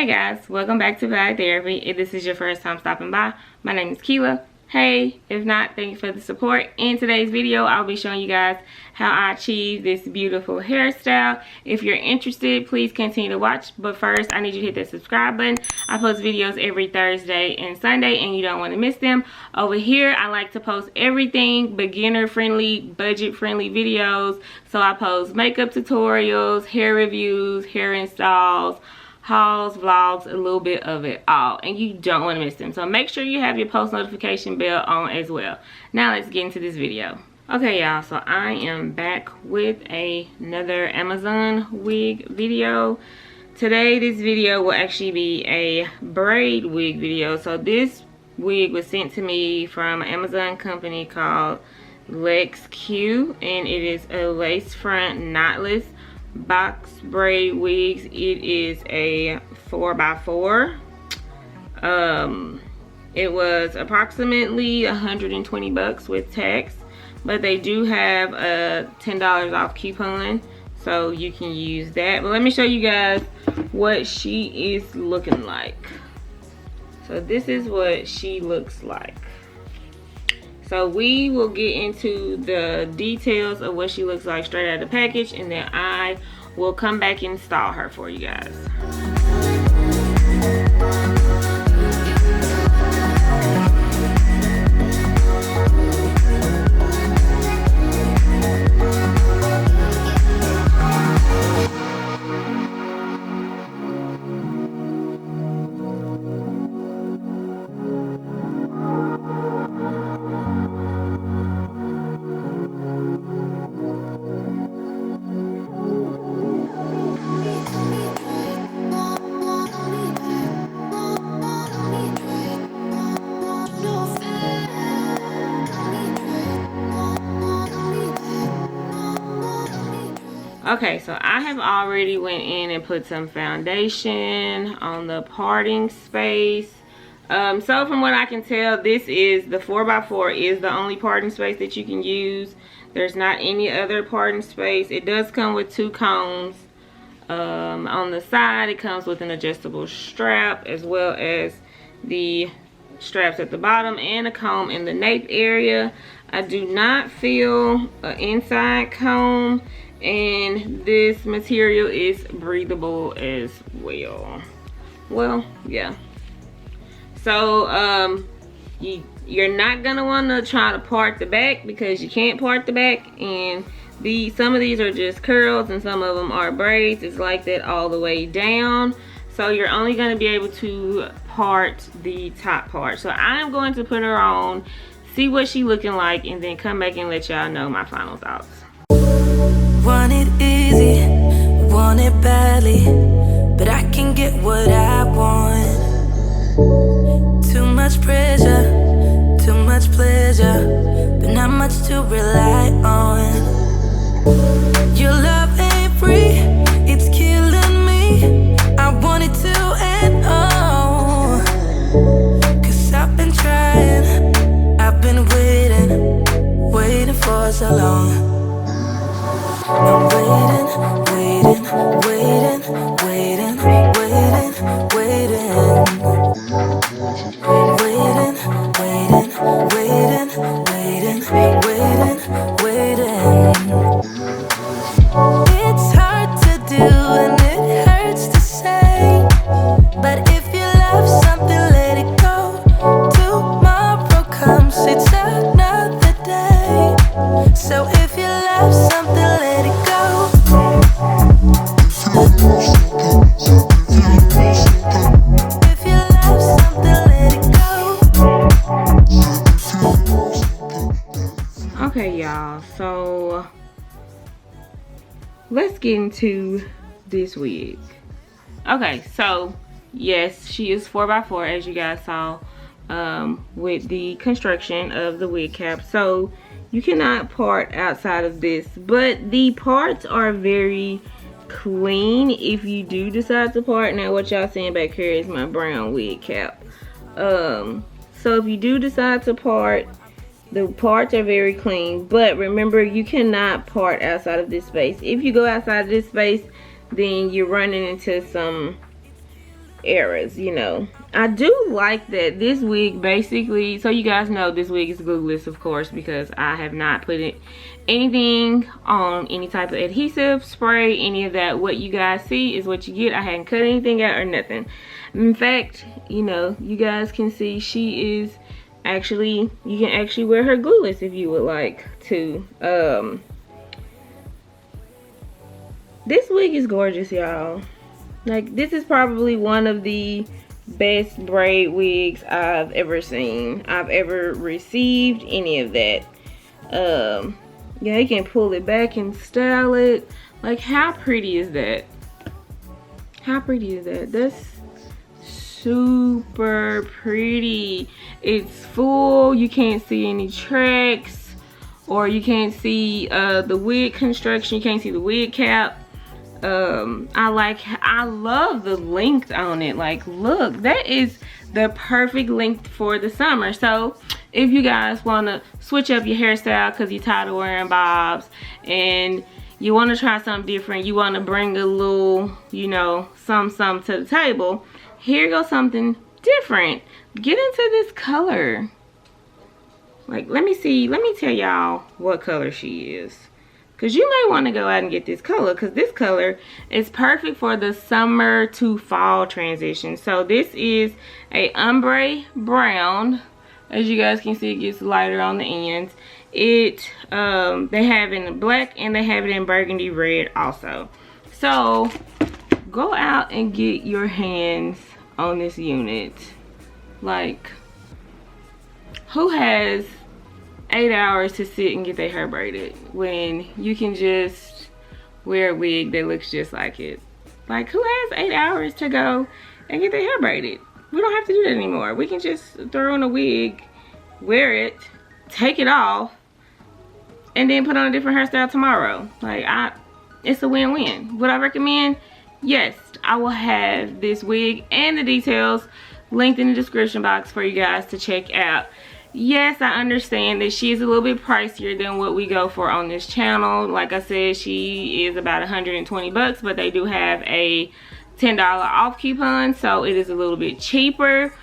guys, welcome back to Valid Therapy. If this is your first time stopping by, my name is Keela. Hey, if not, thank you for the support. In today's video, I'll be showing you guys how I achieve this beautiful hairstyle. If you're interested, please continue to watch. But first, I need you to hit that subscribe button. I post videos every Thursday and Sunday, and you don't want to miss them. Over here, I like to post everything beginner-friendly, budget-friendly videos. So I post makeup tutorials, hair reviews, hair installs, hauls, vlogs, a little bit of it all, and you don't want to miss them. So make sure you have your post notification bell on as well. Now let's get into this video. Okay y'all, so I am back with another Amazon wig video. Today this video will actually be a braid wig video. So this wig was sent to me from an Amazon company called Lex Q, and it is a lace front knotless box braid wigs. It is a 4x4. It was approximately 120 bucks with tax, but they do have a $10 off coupon, so you can use that. But let me show you guys what she is looking like. So this is what she looks like. So we will get into the details of what she looks like straight out of the package, and then I will come back and install her for you guys. Okay, so I have already went in and put some foundation on the parting space. So from what I can tell, this is the 4x4 is the only parting space that you can use. There's not any other parting space. It does come with 2 combs. On the side, it comes with an adjustable strap, as well as the straps at the bottom and a comb in the nape area. I do not feel an inside comb, and this material is breathable as well. Well, yeah. So you're not gonna want to try to part the back, because you can't part the back, and some of these are just curls and some of them are braids. It's like that all the way down, so you're only going to be able to part the top part. So I'm going to put her on, see what she looking like, and then come back and let y'all know my final thoughts. Want it easy, want it badly, but I can get what I want. Too much pressure, too much pleasure, but not much to rely on. Your love ain't free, it's killing me. I want it to end all, 'cause I've been trying, I've been waiting for so long. I'm waiting, waiting, waiting, waiting, waiting, waiting, waiting, waiting, waiting, waiting, waiting, waiting. It's hard to do and it hurts to say, but if you love something, let it go. Tomorrow comes, it's another day. So if you love something, let it go. If you love something, let it go. Okay y'all, so let's get into this wig. Okay, so yes, she is 4x4, as you guys saw, with the construction of the wig cap. So you cannot part outside of this, but the parts are very clean if you do decide to part. Now what y'all seeing back here is my brown wig cap. So if you do decide to part, the parts are very clean, but remember, you cannot part outside of this space. If you go outside of this space, then you're running into some eras, you know. I do like that this wig basically, so you guys know this wig is glueless, of course, because I have not put anything on any type of adhesive, spray, any of that. What you guys see is what you get. I hadn't cut anything out or nothing. In fact, you know, you guys can see she is actually, you can actually wear her glueless if you would like to. This wig is gorgeous, y'all. Like, this is probably one of the best braid wigs I've ever seen. I've ever received any of that. Yeah, you can pull it back and style it. Like, how pretty is that? How pretty is that? That's super pretty. It's full. You can't see any tracks, or you can't see the wig construction. You can't see the wig cap. I love the length on it. Like, look, that is the perfect length for the summer. So if you guys want to switch up your hairstyle because you're tired of wearing bobs and you want to try something different, you want to bring a little, you know, some to the table, here goes something different. Get into this color. Like, let me tell y'all what color she is. Because you may want to go out and get this color, because this color is perfect for the summer to fall transition. So this is a ombre brown. As you guys can see, it gets lighter on the ends. They have it in black and they have it in burgundy red also. So go out and get your hands on this unit. Like, who has 8 hours to sit and get their hair braided when you can just wear a wig that looks just like it? Like, who has 8 hours to go and get their hair braided? We don't have to do that anymore. We can just throw on a wig, wear it, take it off, and then put on a different hairstyle tomorrow. Like, it's a win-win. Would I recommend? Yes, I will have this wig and the details linked in the description box for you guys to check out. Yes, I understand that she is a little bit pricier than what we go for on this channel. Like I said, she is about 120 bucks, but they do have a $10 off coupon, so it is a little bit cheaper.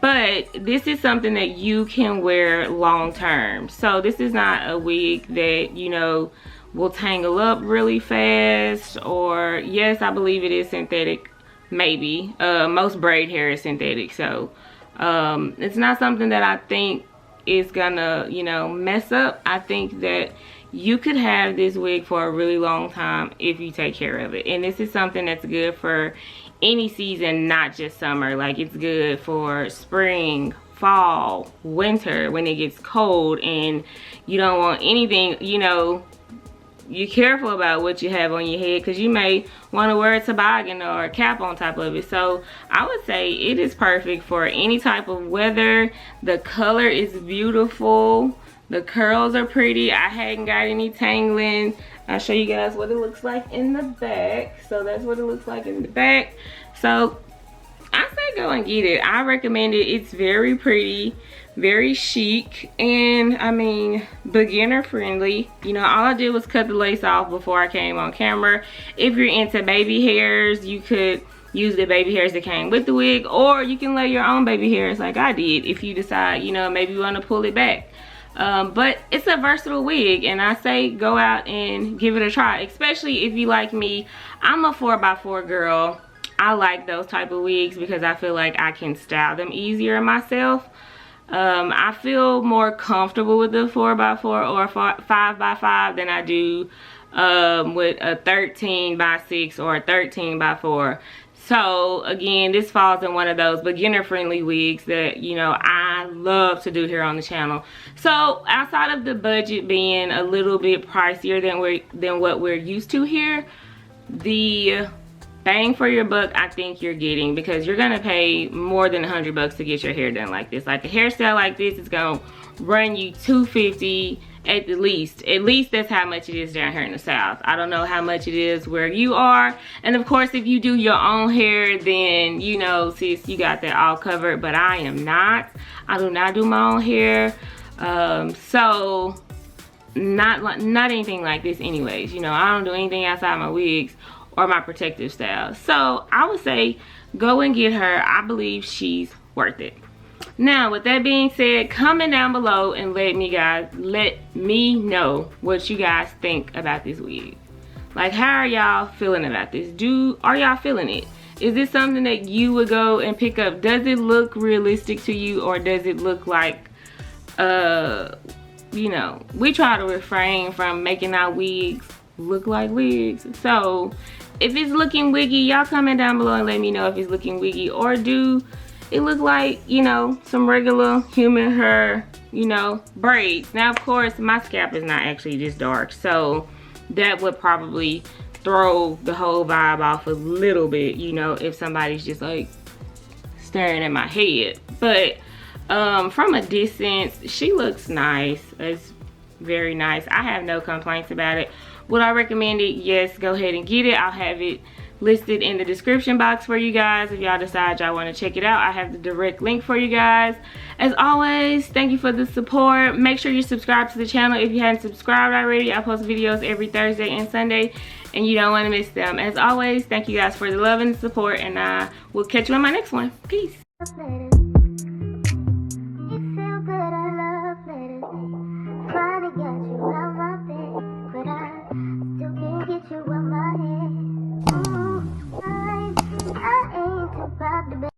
But this is something that you can wear long term. So this is not a wig that, you know, will tangle up really fast. Or, yes, I believe it is synthetic, maybe. Most braid hair is synthetic, so it's not something that I think is gonna, you know, mess up. I think that you could have this wig for a really long time if you take care of it. And this is something that's good for any season, not just summer. Like, it's good for spring, fall, winter, when it gets cold and you don't want anything, you know, you're careful about what you have on your head, because you may want to wear a toboggan or a cap on top of it. So I would say it is perfect for any type of weather. The color is beautiful. The curls are pretty. I hadn't got any tangling. I'll show you guys what it looks like in the back. So that's what it looks like in the back. So I say go and get it. I recommend it. It's very pretty, very chic, and I mean, beginner friendly. You know, all I did was cut the lace off before I came on camera. If you're into baby hairs, you could use the baby hairs that came with the wig, or you can lay your own baby hairs like I did if you decide, you know, maybe you want to pull it back. But it's a versatile wig, and I say go out and give it a try, especially if you like me. I'm a 4x4 girl. I like those type of wigs because I feel like I can style them easier myself. I feel more comfortable with the 4x4 or 5x5 than I do with a 13x6 or a 13x4. So again, this falls in one of those beginner friendly wigs that, you know, I love to do here on the channel. So outside of the budget being a little bit pricier than what we're used to here, the bang for your buck I think you're getting, because you're gonna pay more than 100 bucks to get your hair done like this. Like, a hairstyle like this is gonna run you $250 at the least. At least that's how much it is down here in the South. I don't know how much it is where you are, and of course if you do your own hair, then, you know, sis, you got that all covered. But I am not. I do not do my own hair, so not anything like this anyways. You know, I don't do anything outside my wigs or my protective styles. So I would say go and get her. I believe she's worth it. Now, with that being said, comment down below and let me know what you guys think about this wig. Like, how are y'all feeling about this? Are y'all feeling it? Is this something that you would go and pick up? Does it look realistic to you, or does it look like, you know, we try to refrain from making our wigs look like wigs. So if it's looking wiggy, y'all comment down below and let me know if it's looking wiggy, or do it look like, you know, some regular human hair, you know, braids. Now, of course, my scalp is not actually this dark, so that would probably throw the whole vibe off a little bit, you know, if somebody's just like staring at my head. But from a distance, she looks nice. It's very nice. I have no complaints about it. Would I recommend it? Yes, go ahead and get it. I'll have it listed in the description box for you guys if y'all decide y'all want to check it out. I have the direct link for you guys. As always, thank you for the support. Make sure you subscribe to the channel if you hadn't subscribed already. I post videos every Thursday and Sunday, and you don't want to miss them. As always, thank you guys for the love and the support, and I will catch you in my next one. Peace.